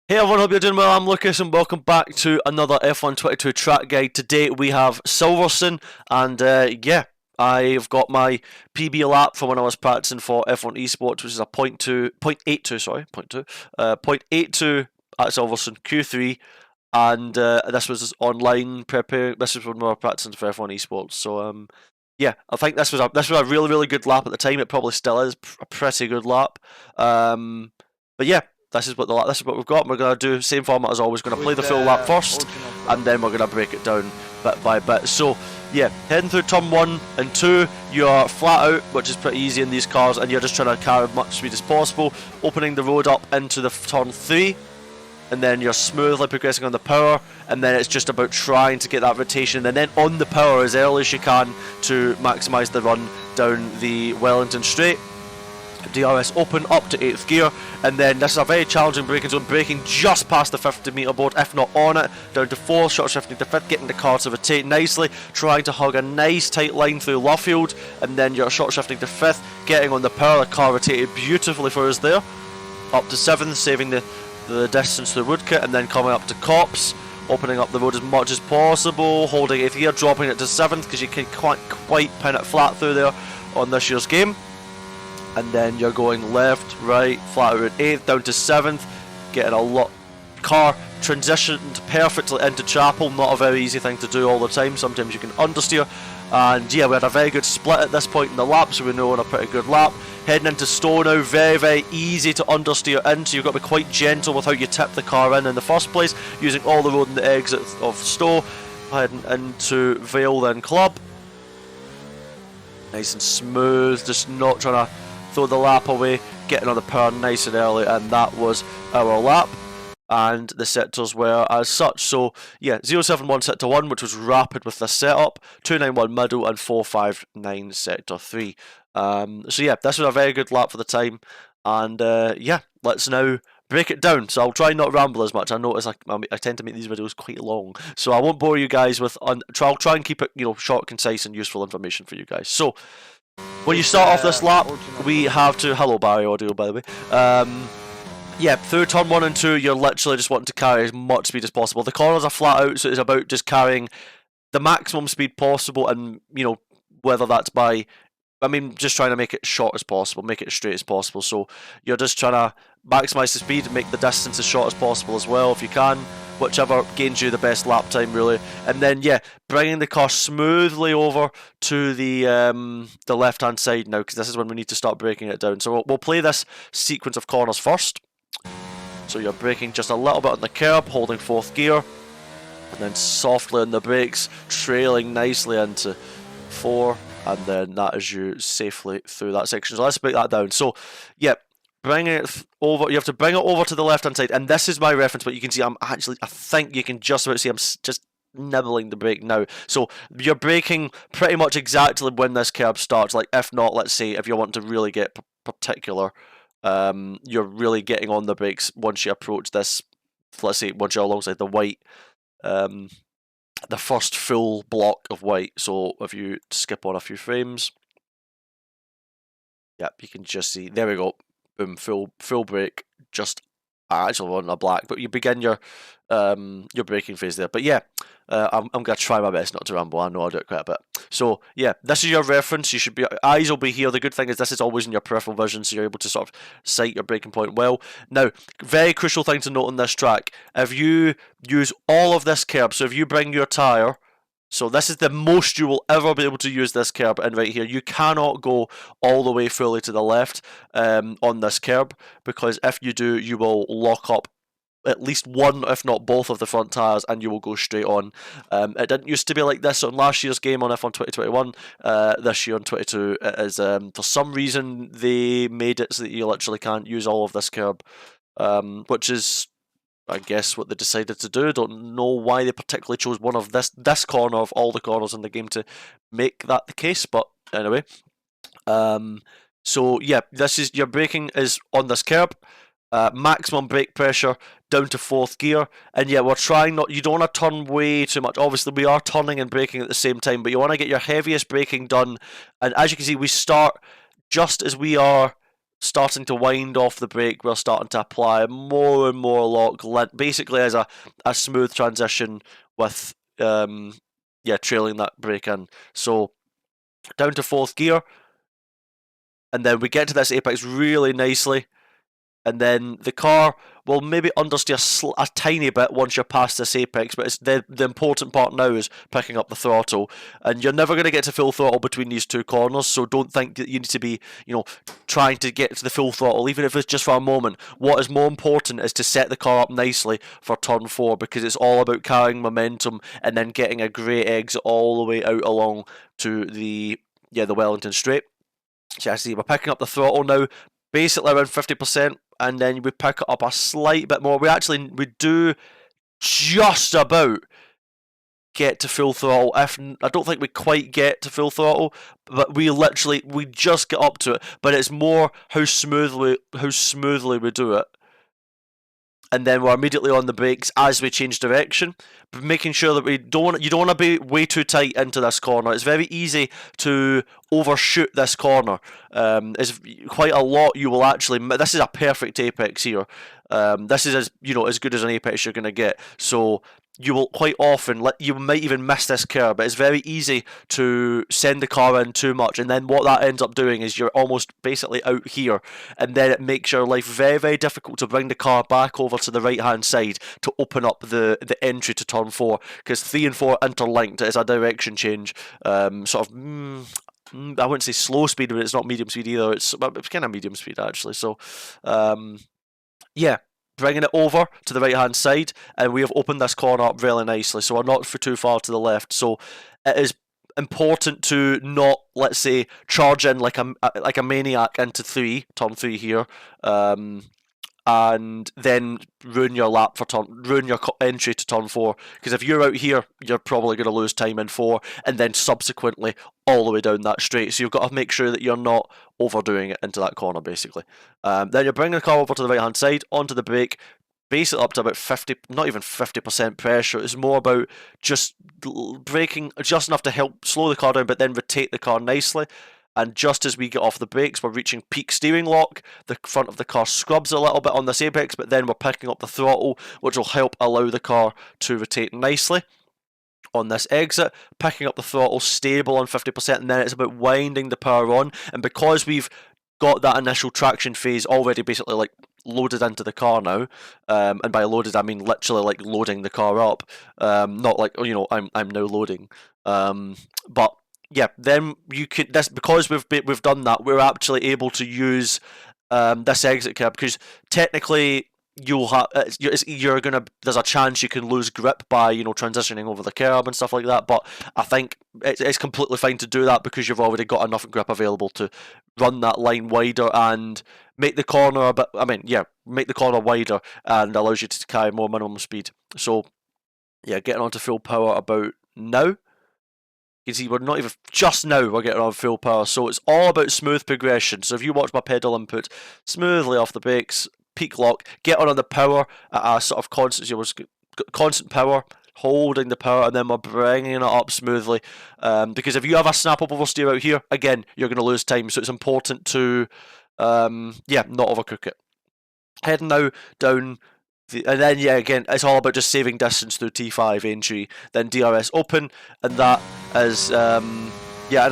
Hey everyone, hope you're doing well. I'm Lucas and welcome back to another F1 22 track guide. Today we have Silverstone and yeah, I've got my PB lap from when I was practicing for F1 Esports, which is a 0.82 at Silverstone Q3, and this was online preparing. This was when we were practicing for F1 Esports. So yeah, I think this was a really good lap at the time. It probably still is a pretty good lap. But yeah. This is what we've got. We're gonna do the same format as always. We're gonna play the full lap first, and then we're gonna break it down bit by bit. So yeah, heading through turn 1 and 2, you're flat out, which is pretty easy in these cars, and you're just trying to carry as much speed as possible, opening the road up into the turn 3, and then you're smoothly progressing on the power, and then it's just about trying to get that rotation, and then on the power as early as you can to maximise the run down the Wellington straight. DRS open up to 8th gear, and then this is a very challenging braking zone, braking just past the 50 metre board, if not on it, down to 4th, short shifting to 5th, getting the car to rotate nicely, trying to hug a nice tight line through Luffield, and then you're short shifting to 5th, getting on the power. The car rotated beautifully for us there, up to 7th, saving the distance through Woodcut, and then coming up to Cops, opening up the road as much as possible, holding 8th gear, dropping it to 7th, because you can quite pin it flat through there on this year's game. And then you're going left, right, flat out at 8th, down to 7th, getting a lot. Car transitioned perfectly into Chapel, not a very easy thing to do all the time. Sometimes you can understeer. And yeah, we had a very good split at this point in the lap, so we know on a pretty good lap. Heading into Stowe now, very easy to understeer in, so you've got to be quite gentle with how you tip the car in the first place, using all the road and the exit of Stowe. Heading into Vale then Club. Nice and smooth, just not trying to throw the lap away, getting on the power nice and early, and that was our lap. And the sectors were as such. So yeah, 071 sector 1, which was rapid with the setup, 291 middle, and 459 sector 3. So yeah, this was a very good lap for the time. And yeah, let's now break it down. So I'll try not to ramble as much. I notice I tend to make these videos quite long, so I won't bore you guys with. I'll try and keep it, short, concise, and useful information for you guys. So when you start off this lap, we have to. Hello, Barry Audio, by the way. Yeah, through turn 1 and 2, you're literally just wanting to carry as much speed as possible. The corners are flat out, so it's about just carrying the maximum speed possible, and whether that's by. Just trying to make it short as possible, make it as straight as possible. So you're just trying to maximise the speed and make the distance as short as possible as well, if you can. Whichever gains you the best lap time, really. And then, yeah, bringing the car smoothly over to the left-hand side now, because this is when we need to start breaking it down. So we'll play this sequence of corners first. So you're braking just a little bit on the curb, holding 4th gear, and then softly on the brakes, trailing nicely into 4. And then that is you safely through that section. So let's break that down. So, yeah, bring it over. You have to bring it over to the left-hand side. And this is my reference, but you can see I think you can just about see I'm just nibbling the brake now. So you're braking pretty much exactly when this curb starts. Like, if not, let's say, if you want to really get particular, you're really getting on the brakes once you approach this, let's say, once you're alongside the white, the first full block of white. So if you skip on a few frames, yep, you can just see, there we go, boom, full brake, just actually on a black, but you begin your braking phase there. But yeah, I'm going to try my best not to ramble. I know I'll do it quite a bit. So yeah, this is your reference. You should be, eyes will be here. The good thing is this is always in your peripheral vision, so you're able to sort of sight your braking point well. Now, very crucial thing to note on this track, if you use all of this curb, so if you bring your tyre, so this is the most you will ever be able to use this curb, and right here, you cannot go all the way fully to the left on this curb, because if you do, you will lock up at least one, if not both, of the front tyres, and you will go straight on. It didn't used to be like this on last year's game on F1 2021. This year on 22, it is, for some reason, they made it so that you literally can't use all of this curb, which is, I guess, what they decided to do. Don't know why they particularly chose one of this corner of all the corners in the game to make that the case, but anyway. So yeah, this is your braking is on this curb. Maximum brake pressure down to 4th gear, and yeah, we're trying not. You don't want to turn way too much. Obviously, we are turning and braking at the same time, but you want to get your heaviest braking done. And as you can see, we start just as we are starting to wind off the brake, we're starting to apply more and more lock, basically as a smooth transition with trailing that brake in. So down to 4th gear, and then we get to this apex really nicely, and then the car will maybe understeer a tiny bit once you're past this apex, but it's the important part now is picking up the throttle, and you're never going to get to full throttle between these two corners, so don't think that you need to be, trying to get to the full throttle, even if it's just for a moment. What is more important is to set the car up nicely for turn 4, because it's all about carrying momentum and then getting a great exit all the way out along to the Wellington Straight. So I see we're picking up the throttle now, basically around 50%, and then we pick it up a slight bit more. We do just about get to full throttle. I don't think we quite get to full throttle, but we just get up to it. But it's more how smoothly we do it. And then we're immediately on the brakes as we change direction, making sure that you don't want to be way too tight into this corner. It's very easy to overshoot this corner. It's quite a lot you will actually. This is a perfect apex here. This is as good as an apex you're going to get. So you will quite often, you might even miss this curve, but it's very easy to send the car in too much, and then what that ends up doing is you're almost basically out here, and then it makes your life very, very difficult to bring the car back over to the right hand side to open up the entry to turn 4, because 3 and 4 interlinked. It's a direction change, sort of I wouldn't say slow speed, but it's not medium speed either. It's kind of medium speed actually. So bringing it over to the right hand side, and we have opened this corner up really nicely, so we're not too far to the left. So it is important to not, let's say, charge in like a maniac into turn 3 here, and then ruin your entry to turn 4, because if you're out here, you're probably going to lose time in 4, and then subsequently all the way down that straight. So you've got to make sure that you're not overdoing it into that corner, basically. Then you're bringing the car over to the right hand side, onto the brake, basically up to about 50, not even 50% pressure. It's more about just braking just enough to help slow the car down, but then rotate the car nicely. And just as we get off the brakes, we're reaching peak steering lock. The front of the car scrubs a little bit on this apex, but then we're picking up the throttle, which will help allow the car to rotate nicely on this exit, picking up the throttle, stable on 50%, and then it's about winding the power on. And because we've got that initial traction phase already basically like loaded into the car now, and by loaded I mean literally like loading the car up, not like I'm now loading, but yeah, then you can because we've done that, we're actually able to use this exit curb, because technically there's a chance you can lose grip by transitioning over the curb and stuff like that, but I think it's completely fine to do that because you've already got enough grip available to run that line wider and make the corner make the corner wider, and allows you to carry more minimum speed. So yeah, getting onto full power about now. You can see we're not even just now we're getting on full power, so it's all about smooth progression. So if you watch my pedal input, smoothly off the brakes, peak lock, get on the power at a sort of constant power, holding the power, and then we're bringing it up smoothly. Because if you have a snap up oversteer out here, again, you're going to lose time. So it's important to not overcook it. Heading now down. And then again, it's all about just saving distance through T5 entry, then DRS open, and that is and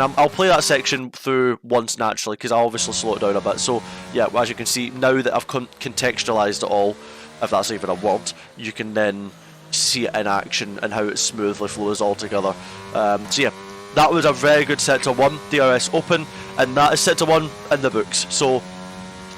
I'll play that section through once naturally because I'll obviously slow it down a bit. So yeah, as you can see now that I've contextualized it all, if that's even a word, you can then see it in action and how it smoothly flows all together. So yeah, that was a very good sector 1, DRS open, and that is sector 1 in the books. So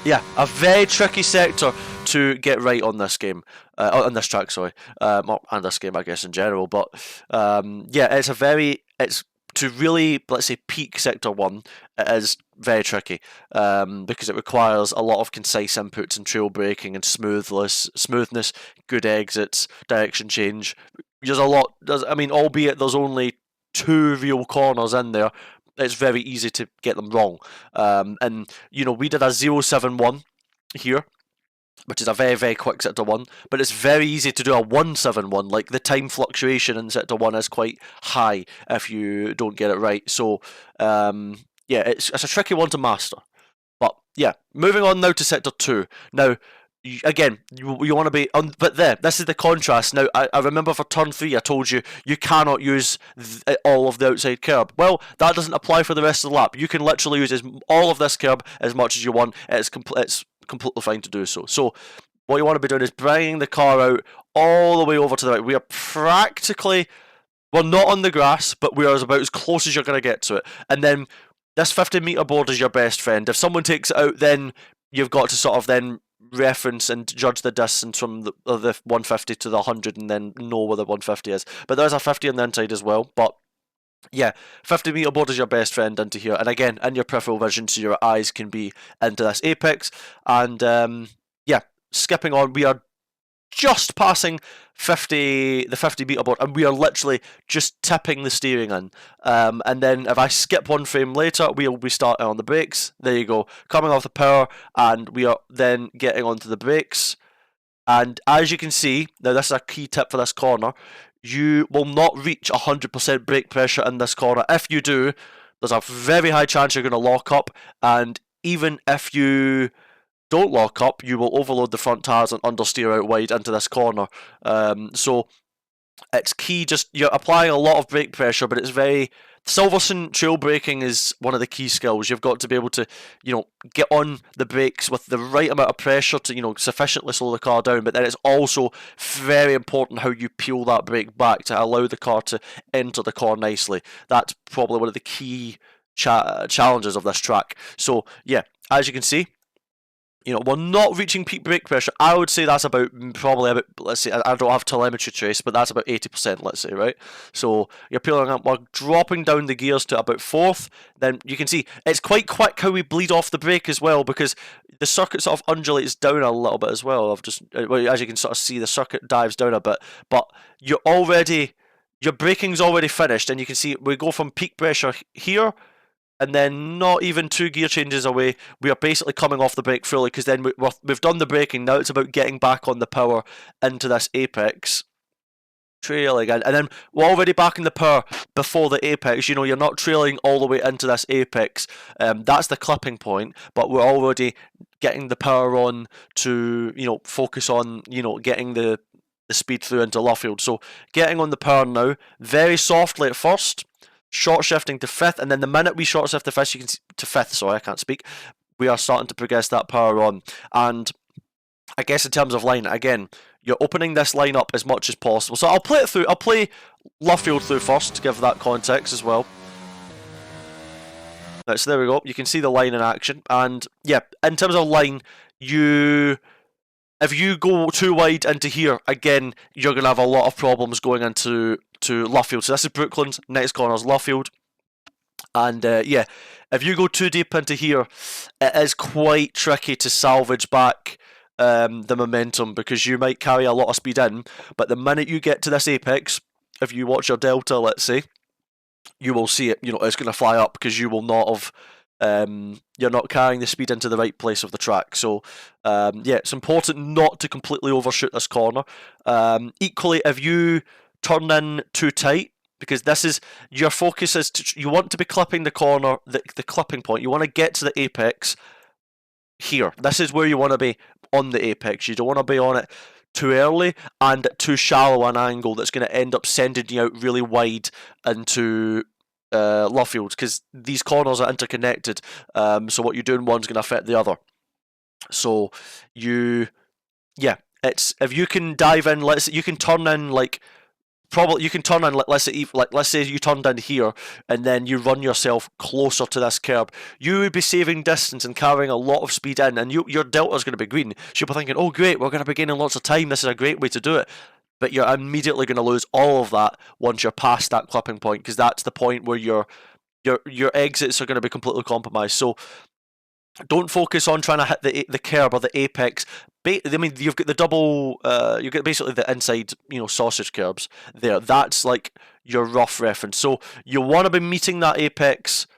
yeah, a very tricky sector to get right on this game, on this track, sorry, and this game, I guess, in general. But it's to really, let's say, peak sector 1. It is very tricky because it requires a lot of concise inputs and trail braking and smoothness, good exits, direction change. There's a lot. Albeit there's only 2 real corners in there, it's very easy to get them wrong. And we did a 071 here, which is a very, very quick sector 1, but it's very easy to do a 171. Like, the time fluctuation in sector 1 is quite high if you don't get it right. So it's a tricky one to master, but yeah, moving on now to sector 2. Now, again, you want to be on, but this is the contrast. Now, I remember for turn 3, I told you you cannot use all of the outside curb. Well, that doesn't apply for the rest of the lap. You can literally use all of this curb as much as you want. It's completely fine to do so. So, what you want to be doing is bringing the car out all the way over to the right. We are practically, well, not on the grass, but we are about as close as you're going to get to it. And then this 50-meter board is your best friend. If someone takes it out, then you've got to sort of then reference and judge the distance from the 150 to the 100 and then know where the 150 is. But there's a 50 on the inside as well. But yeah, 50-meter board is your best friend into here. And again, in your peripheral vision, so your eyes can be into this apex. And yeah, skipping on, we are just passing the 50-meter board, and we are literally just tipping the steering in. And then if I skip one frame later, we'll be starting on the brakes. There you go, coming off the power, and we are then getting onto the brakes. And as you can see, now this is a key tip for this corner, you will not reach 100% brake pressure in this corner. If you do, there's a very high chance you're going to lock up, and even if you don't lock up, you will overload the front tires and understeer out wide into this corner. So it's key, just you're applying a lot of brake pressure, but it's very... Silverstone trail braking is one of the key skills. You've got to be able to, get on the brakes with the right amount of pressure to, sufficiently slow the car down. But then it's also very important how you peel that brake back to allow the car to enter the corner nicely. That's probably one of the key challenges of this track. So yeah, as you can see, we're not reaching peak brake pressure. I would say that's probably about, let's say, I don't have telemetry trace, but that's about 80%, let's say, right? So you're peeling up, we're dropping down the gears to about 4th. Then you can see it's quite quick how we bleed off the brake as well, because the circuit sort of undulates down a little bit as well. As you can sort of see, the circuit dives down a bit, but your braking's already finished, and you can see we go from peak pressure here, and then not even 2 gear changes away, we are basically coming off the brake fully, because then we've done the braking. Now it's about getting back on the power into this apex. Trailing, and then we're already back in the power before the apex. You're not trailing all the way into this apex. That's the clipping point, but we're already getting the power on to, focus on, getting the speed through into Luffield. So getting on the power now, very softly at first, short shifting to 5th, and then the minute we short shift to 5th, you can see, to 5th, sorry, I can't speak, we are starting to progress that power on. And I guess in terms of line, again, you're opening this line up as much as possible. So I'll play Luffield through first to give that context as well. Right, so there we go, you can see the line in action. And yeah, in terms of line, if you go too wide into here, again, you're going to have a lot of problems going into Luffield. So this is Brooklands, next corner is Luffield. And yeah, if you go too deep into here, it is quite tricky to salvage back the momentum, because you might carry a lot of speed in, but the minute you get to this apex, if you watch your delta, let's say, you will see it, it's going to fly up, because you will not have... you're not carrying the speed into the right place of the track. So yeah, it's important not to completely overshoot this corner. Equally, if you turn in too tight, because this is your focus, is you want to be clipping the corner, the clipping point. You want to get to the apex here. This is where you want to be on the apex. You don't want to be on it too early and too shallow an angle that's going to end up sending you out really wide into Luffield, because these corners are interconnected. So what you do in one's going to affect the other. So it's, if you can dive in, you can turn in let's say you turned in here and then you run yourself closer to this curb, you would be saving distance and carrying a lot of speed in, and your delta is going to be green. So you'll be thinking, oh great, we're going to be gaining lots of time, this is a great way to do it. But you're immediately going to lose all of that once you're past that clipping point, because that's the point where your exits are going to be completely compromised. So don't focus on trying to hit the curb or the apex. I mean, you've got the double, you've got basically the inside, sausage curbs there. That's like your rough reference. So you want to be meeting that apex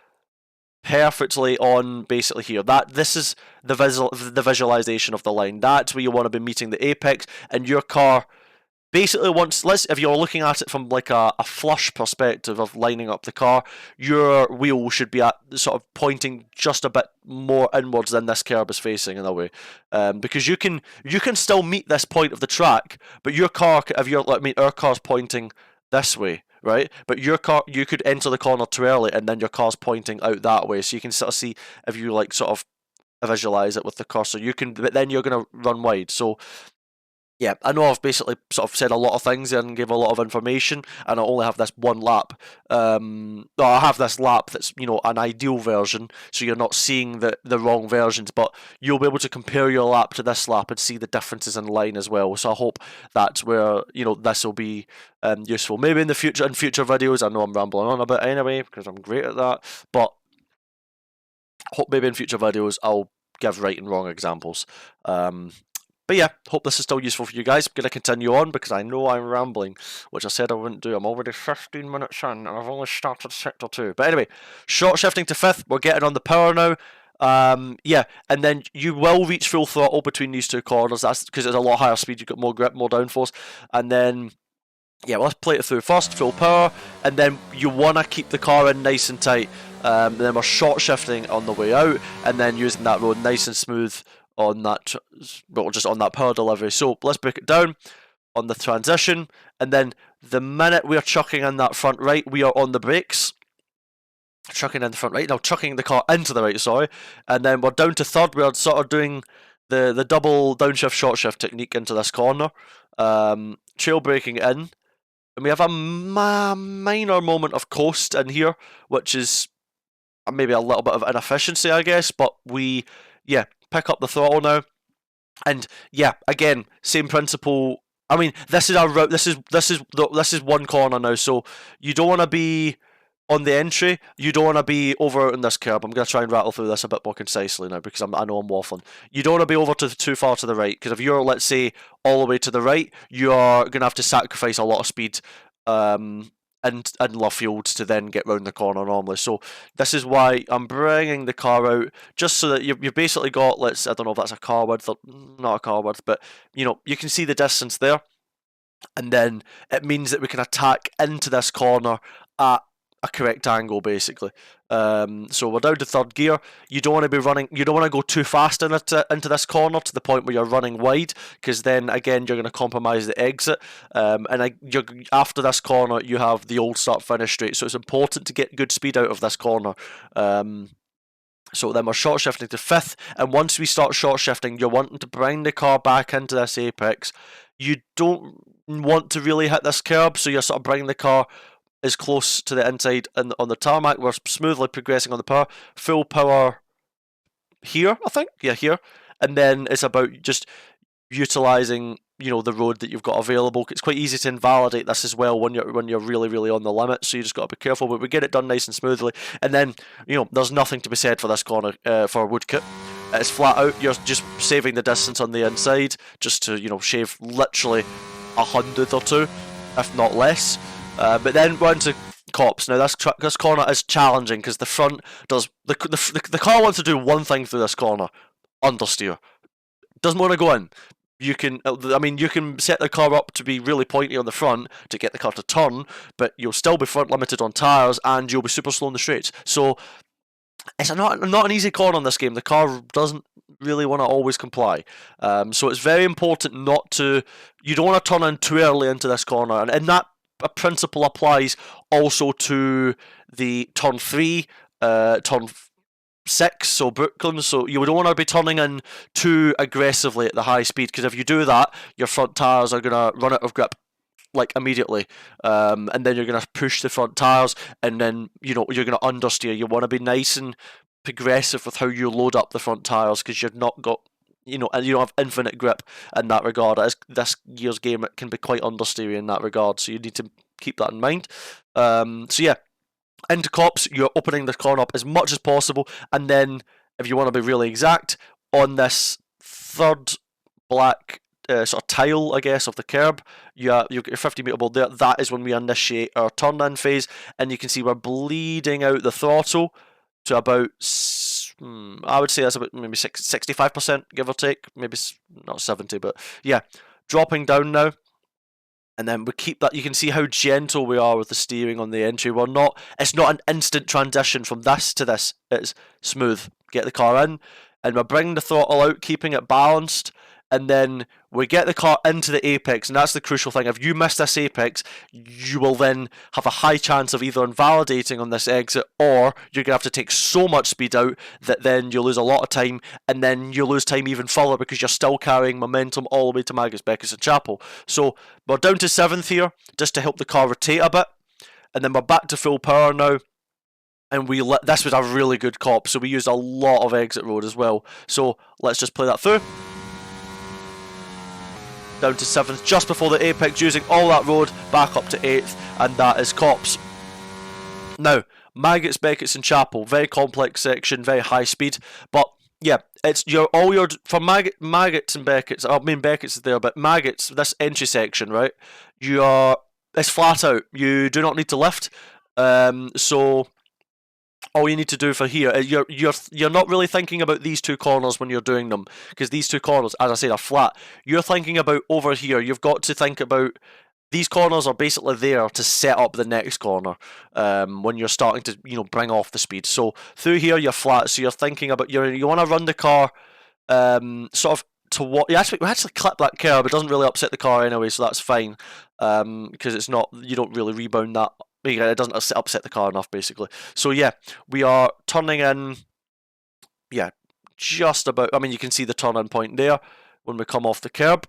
perfectly on basically here. This is the visualization of the line. That's where you want to be meeting the apex, and your car basically, if you're looking at it from like a flush perspective of lining up the car, your wheel should be at sort of pointing just a bit more inwards than this curb is facing in a way, because you can still meet this point of the track, but your car, our car's pointing this way, right? But your car, you could enter the corner too early, and then your car's pointing out that way, so you can sort of see if you like sort of visualize it with the cursor. But then you're gonna run wide. So yeah, I know I've basically sort of said a lot of things and gave a lot of information, and I only have this one lap. I have this lap that's, an ideal version, so you're not seeing the wrong versions, but you'll be able to compare your lap to this lap and see the differences in line as well. So I hope that's where, this will be useful. Maybe in future videos, I know I'm rambling on a bit anyway, because I'm great at that, but hope maybe in future videos I'll give right and wrong examples. But yeah, hope this is still useful for you guys. I'm going to continue on because I know I'm rambling, which I said I wouldn't do. I'm already 15 minutes in and I've only started sector 2. But anyway, short shifting to 5th. We're getting on the power now. Yeah, and then you will reach full throttle between these two corners. That's because it's a lot higher speed. You've got more grip, more downforce. And then, yeah, let's play it through first, full power. And then you want to keep the car in nice and tight. Then we're short shifting on the way out. And then using that road nice and smooth on that, just on that power delivery. So let's break it down on the transition, and then the minute we are chucking in that front right, we are on the brakes. Chucking in the front right, now chucking the car into the right, sorry, and then we're down to third. We're sort of doing the double downshift short shift technique into this corner, trail braking in, and we have a minor moment of coast in here, which is maybe a little bit of inefficiency, I guess, but we, pick up the throttle now, and yeah, again, same principle. I mean, this is our route. This is one corner now, so you don't want to be on the entry. You don't want to be over in this curb. I'm gonna try and rattle through this a bit more concisely now because I know I'm waffling. You don't want to be over too far to the right, because if you're, let's say, all the way to the right, you are gonna have to sacrifice a lot of speed. And left fields to then get round the corner normally. So this is why I'm bringing the car out, just so that you've basically got, I don't know if that's a car width or not a car width, but you can see the distance there, and then it means that we can attack into this corner at a correct angle, basically. So we're down to third gear. You don't want to be running. You don't want to go too fast into this corner to the point where you're running wide, because then again you're going to compromise the exit. After this corner, you have the old start finish straight. So it's important to get good speed out of this corner. So then we're short shifting to 5th, and once we start short shifting, you're wanting to bring the car back into this apex. You don't want to really hit this curb, so you're sort of bringing the car is close to the inside and on the tarmac. We're smoothly progressing on the power. Full power here, I think. Yeah, here. And then it's about just utilising, the road that you've got available. It's quite easy to invalidate this as well when you're really, really on the limit, so you just got to be careful, but we get it done nice and smoothly. And then, there's nothing to be said for this corner, for woodcut. It's flat out. You're just saving the distance on the inside, just to, shave literally 100 or 2, if not less. But then we're into cops. Now this corner is challenging because the front does the car wants to do one thing through this corner: understeer. Doesn't want to go in. You can set the car up to be really pointy on the front to get the car to turn, but you'll still be front limited on tyres and you'll be super slow in the straights. So it's not an easy corner in this game. The car doesn't really want to always comply. So it's very important you don't want to turn in too early into this corner, and that a principle applies also to the turn 3, turn 6, so Brooklyn. So you don't want to be turning in too aggressively at the high speed, because if you do that, your front tyres are going to run out of grip immediately, and then you're going to push the front tyres, and then you're going to understeer. You want to be nice and progressive with how you load up the front tyres, because you've not got and you don't have infinite grip in that regard. As this year's game, it can be quite understeery in that regard, so you need to keep that in mind. So yeah, into cops, you're opening the corner up as much as possible, and then, if you want to be really exact, on this third black sort of tile, I guess, of the curb, you've got your 50 meter board there. That is when we initiate our turn-in phase, and you can see we're bleeding out the throttle to about, I would say that's about maybe 65%, give or take. Maybe not 70, but yeah. Dropping down now. And then we keep that. You can see how gentle we are with the steering on the entry. It's not an instant transition from this to this. It's smooth. Get the car in, and we're bringing the throttle out, keeping it balanced, and then we get the car into the apex, and that's the crucial thing. If you miss this apex, you will then have a high chance of either invalidating on this exit, or you're going to have to take so much speed out that then you lose a lot of time, and then you lose time even further because you're still carrying momentum all the way to Maggots, Beckett and Chapel. So we're down to 7th here, just to help the car rotate a bit, and then we're back to full power now. And this was a really good cop, so we used a lot of exit road as well. So let's just play that through. Down to 7th, just before the apex, using all that road, back up to 8th, and that is cops. Now, Maggots, Beckett and Chapel, very complex section, very high speed, but yeah, it's for Maggots and Beckett's. I mean Beckett's is there, but Maggots, this entry section, right? It's flat out. You do not need to lift. So all you need to do for here, you're not really thinking about these two corners when you're doing them, because these two corners, as I said, are flat. You're thinking about over here. You've got to think about these corners are basically there to set up the next corner when you're starting to bring off the speed. So through here you're flat. So you're thinking about you want to run the car sort of to what we actually clip that curb. It doesn't really upset the car anyway, so that's fine because it's not, you don't really rebound that. It doesn't upset the car enough, basically. So yeah, we are turning in, yeah, just about, I mean, you can see the turn-in point there when we come off the curb.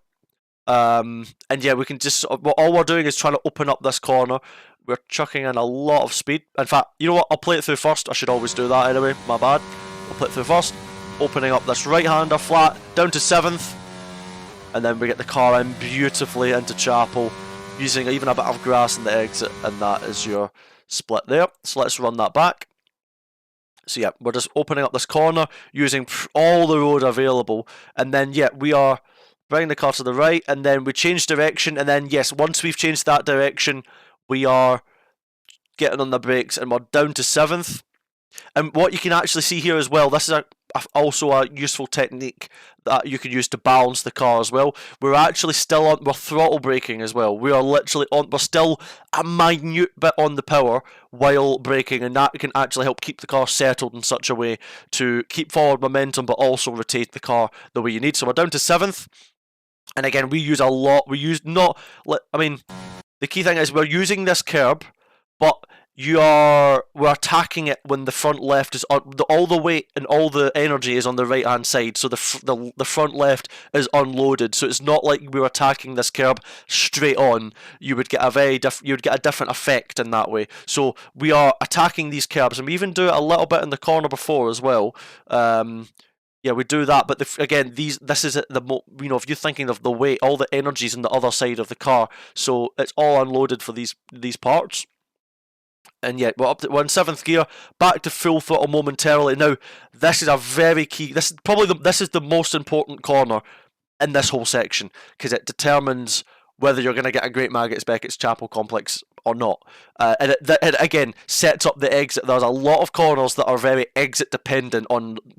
And yeah, we can just, all we're doing is trying to open up this corner. We're chucking in a lot of speed. In fact, you know what, I'll play it through first. I should always do that anyway, my bad. I'll play it through first. Opening up this right-hander flat, down to 7th. And then we get the car in beautifully into Chapel, using even a bit of grass in the exit, and that is your split there. So let's run that back. So yeah, we're just opening up this corner, using all the road available, and then yeah, we are bringing the car to the right, and then we change direction, and then yes, once we've changed that direction, we are getting on the brakes, and we're down to 7th. And what you can actually see here as well, this is also a useful technique that you can use to balance the car as well. We're actually still on, we're throttle braking as well. We are literally on, we're still a minute bit on the power while braking, and that can actually help keep the car settled in such a way to keep forward momentum but also rotate the car the way you need. So we're down to 7th, and again, we use a lot, I mean, the key thing is we're using this curb, but we're attacking it when the front left is on, all the weight and all the energy is on the right hand side, so the front left is unloaded. So it's not like we were attacking this curb straight on. You would get a different effect in that way. So we are attacking these curbs, and we even do it a little bit in the corner before as well. Yeah, we do that, but again, this is if you're thinking of the weight, all the energy's on the other side of the car, so it's all unloaded for these parts. And yet we're in 7th gear, back to full throttle momentarily. Now, this is a very key. This is the most important corner in this whole section, because it determines whether you're going to get a great Maggots, Beckett's, Chapel complex or not. And it again sets up the exit. There's a lot of corners that are very exit dependent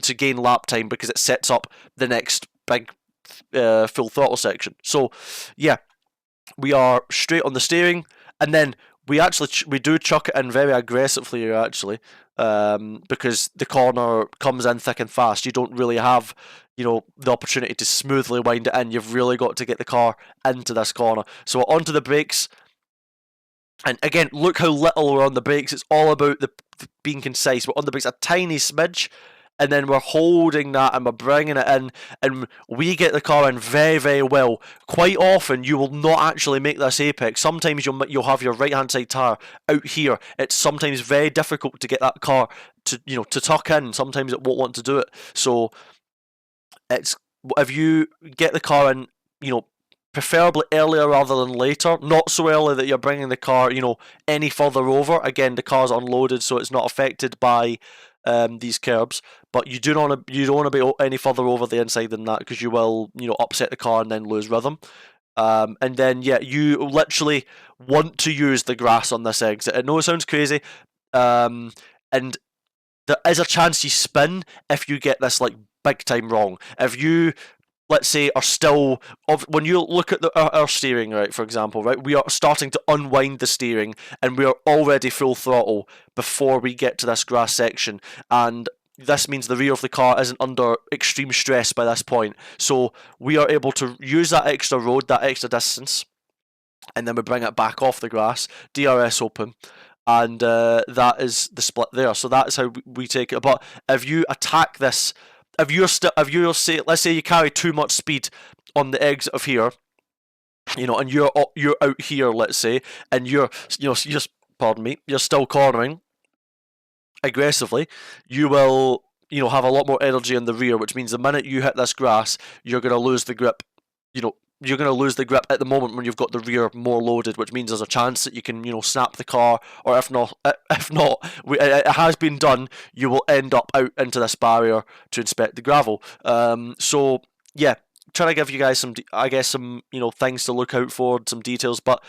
to gain lap time, because it sets up the next big full throttle section. So yeah, we are straight on the steering, and then we do chuck it in very aggressively here, actually, because the corner comes in thick and fast. You don't really have, the opportunity to smoothly wind it in. You've really got to get the car into this corner. So we're onto the brakes, and again, look how little we're on the brakes. It's all about being concise. We're on the brakes a tiny smidge, and then we're holding that and we're bringing it in, and we get the car in very, very well. Quite often you will not actually make this apex. Sometimes you'll have your right hand side tyre out here. It's sometimes very difficult to get that car to tuck in. Sometimes it won't want to do it. So if you get the car in, preferably earlier rather than later, not so early that you're bringing the car, any further over. Again, the car's unloaded, so it's not affected by these curbs, but you don't want to be any further over the inside than that, because you will upset the car and then lose rhythm. And then yeah, you literally want to use the grass on this exit. I know it sounds crazy, and there is a chance you spin if you get this like big time wrong. If you let's say, are still, when you look at our steering, right, for example, right, we are starting to unwind the steering, and we are already full throttle before we get to this grass section, and this means the rear of the car isn't under extreme stress by this point. So we are able to use that extra road, that extra distance, and then we bring it back off the grass, DRS open, and that is the split there. So that's how we take it. But if you attack this, if you're say, let's say you carry too much speed on the exit of here, you know, and you're out here, let's say, and you're pardon me, you're still cornering aggressively, you will, you know, have a lot more energy in the rear, which means the minute you hit this grass, you're going to lose the grip. You know, you're going to lose the grip at the moment when you've got the rear more loaded, which means there's a chance that you can, you know, snap the car, or if not, it has been done, you will end up out into this barrier to inspect the gravel. So yeah, trying to give you guys some, I guess, some, you know, things to look out for, some details, but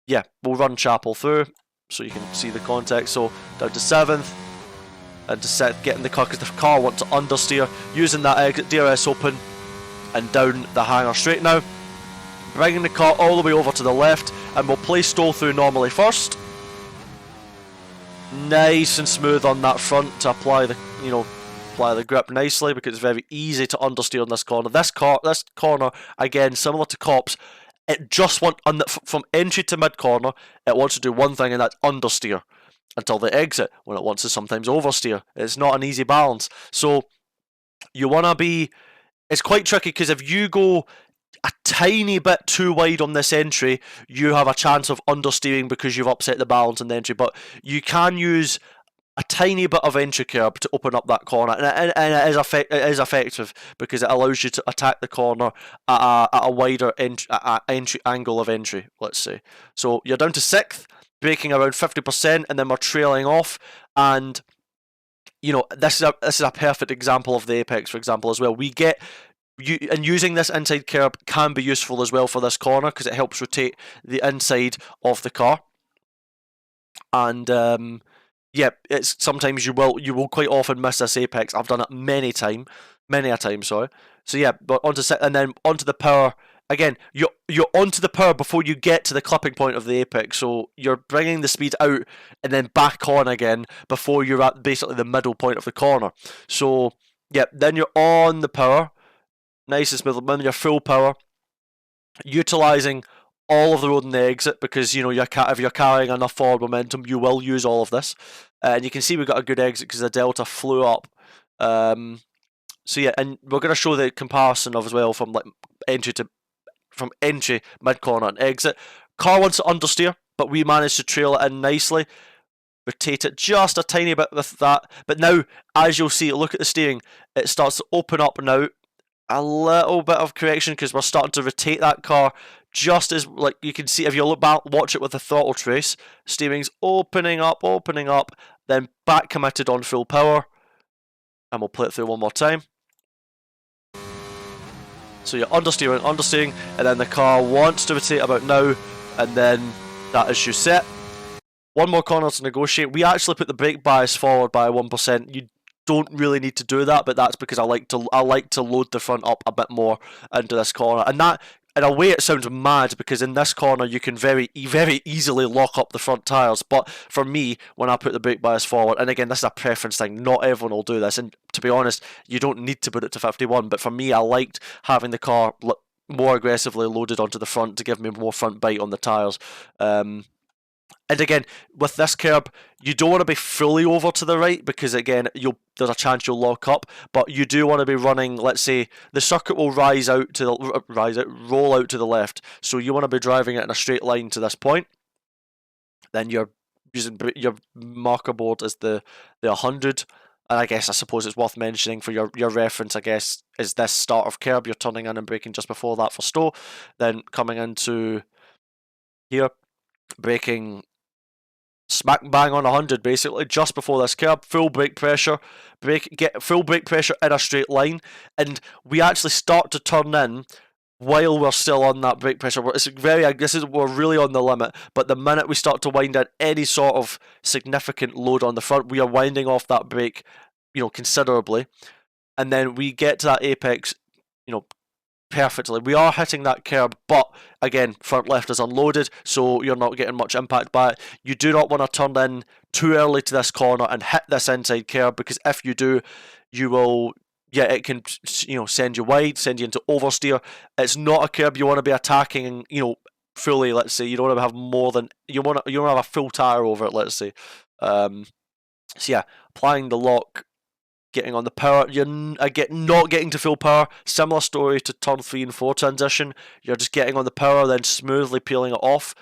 yeah, we'll run Chapel through so you can see the context. So down to 7th, and to getting the car, because the car wants to understeer, using that exit, DRS open, and down the hanger straight now. Bringing the car all the way over to the left, and we'll play stall through normally first. Nice and smooth on that front to apply the grip nicely, because it's very easy to understeer in this corner. This corner, again, similar to Cops, it just wants, from entry to mid corner, it wants to do one thing, and that's understeer until the exit, when it wants to sometimes oversteer. It's not an easy balance. So you want to be, it's quite tricky, because if you go a tiny bit too wide on this entry, you have a chance of understeering because you've upset the balance in the entry. But you can use a tiny bit of entry curb to open up that corner, and it is effective, because it allows you to attack the corner at a wider entry angle of entry, let's say. So you're down to 6th, braking around 50%, and then we're trailing off. And you know, this is a perfect example of the Apex, for example, as well. And using this inside curb can be useful as well for this corner, because it helps rotate the inside of the car. And yeah, it's sometimes you will quite often miss this Apex. I've done it many a time, sorry. So yeah, but and then onto the power. Again, you're onto the power before you get to the clipping point of the Apex, so you're bringing the speed out and then back on again before you're at basically the middle point of the corner. So yeah, then you're on the power, nice and smooth. Then you're full power, utilising all of the road in the exit, because you know if you're carrying enough forward momentum, you will use all of this. And you can see we've got a good exit because the delta flew up. So yeah, and we're going to show the comparison of as well from like entry, mid corner, and exit. Car wants to understeer, but we managed to trail it in nicely. Rotate it just a tiny bit with that. But now, as you'll see, look at the steering. It starts to open up now. A little bit of correction, because we're starting to rotate that car just as, like you can see, if you look back, watch it with the throttle trace. Steering's opening up, then back committed on full power. And we'll play it through one more time. So you're understeering, and then the car wants to rotate about now, and then that is you set. One more corner to negotiate. We actually put the brake bias forward by 1%. You don't really need to do that, but that's because I like to load the front up a bit more into this corner. And that, in a way, it sounds mad, because in this corner you can very easily lock up the front tyres. But for me, when I put the brake bias forward, and again, this is a preference thing, not everyone will do this, and to be honest, you don't need to put it to 51, but for me, I liked having the car more aggressively loaded onto the front to give me more front bite on the tyres. And again, with this curb, you don't want to be fully over to the right, because again, there's a chance you'll lock up. But you do want to be running. Let's say the circuit will roll out to the left. So you want to be driving it in a straight line to this point. Then you're using your marker board as the 100. And I suppose it's worth mentioning for your reference, I guess, is this start of curb. You're turning in and braking just before that for stow. Then coming into here, braking smack bang on 100, basically, just before this curb. Full brake pressure, get full brake pressure in a straight line, and we actually start to turn in while we're still on that brake pressure. We're really on the limit, but the minute we start to wind in any sort of significant load on the front, we are winding off that brake, considerably, and then we get to that apex, perfectly. We are hitting that curb, but again, front left is unloaded, so you're not getting much impact by it. You do not want to turn in too early to this corner and hit this inside curb, because if you do, you will, yeah, it can, send you wide, send you into oversteer. It's not a curb you want to be attacking, fully. Let's say you don't want to have more than you want to have a full tire over it. Let's say, so yeah, applying the lock, getting on the power. You're not getting to full power. Similar story to turn 3 and 4 transition. You're just getting on the power, then smoothly peeling it off.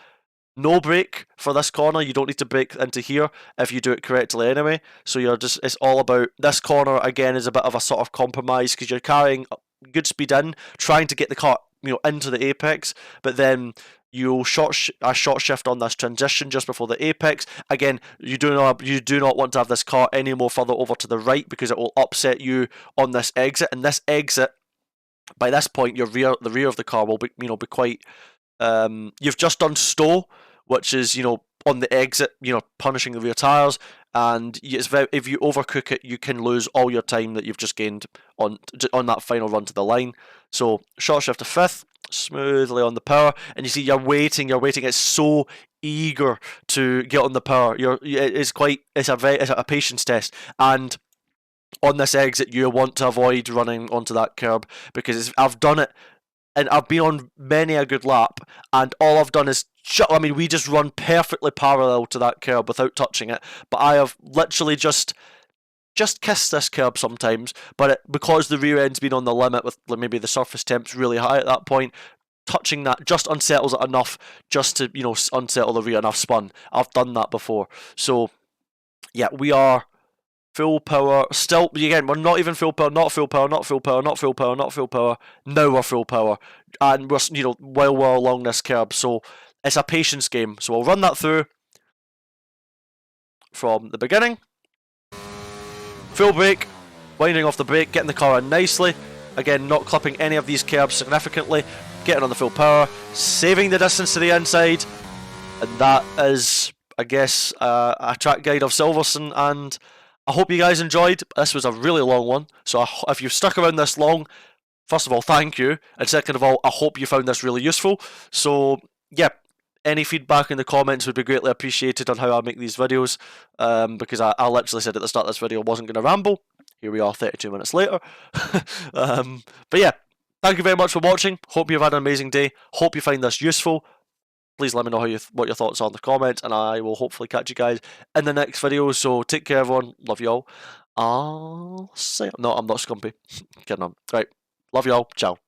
No brake for this corner. You don't need to brake into here if you do it correctly anyway. So it's all about, this corner again is a bit of a sort of compromise, because you're carrying good speed in, trying to get the car into the apex, but then you'll short shift on this transition just before the apex. Again, you do not want to have this car any more further over to the right, because it will upset you on this exit. And this exit, by this point, the rear of the car will be quite. You've just done stow, which is on the exit, punishing the rear tires, and if you overcook it, you can lose all your time that you've just gained on that final run to the line. So short shift to 5th, smoothly on the power, and you see you're waiting. It's so eager to get on the power. It's a patience test, and on this exit you want to avoid running onto that curb, because I've done it. And I've been on many a good lap, and all I've done is we just run perfectly parallel to that curb without touching it. But I have literally just kissed this curb sometimes. But because the rear end's been on the limit, with maybe the surface temp's really high at that point, touching that just unsettles it enough just to unsettle the rear, and I've spun. I've done that before. So yeah, we are full power. Still, again, we're not even full power, not full power, not full power, not full power, not full power. Now we're full power. And we're, while we're along this curb. So it's a patience game. So I'll run that through from the beginning. Full brake, winding off the brake, getting the car in nicely. Again, not clipping any of these curbs significantly. Getting on the full power, saving the distance to the inside. And that is, I guess, a track guide of Silverstone, and I hope you guys enjoyed. This was a really long one, so if you've stuck around this long, first of all, thank you, and second of all, I hope you found this really useful. So yeah, any feedback in the comments would be greatly appreciated on how I make these videos, because I literally said at the start of this video I wasn't going to ramble. Here we are 32 minutes later. But yeah, thank you very much for watching. Hope you've had an amazing day. Hope you find this useful. Please let me know what your thoughts are in the comments, and I will hopefully catch you guys in the next video. So take care, everyone. Love you all. I'll say no, I'm not scumpy. Kidding on. Right. Love you all. Ciao.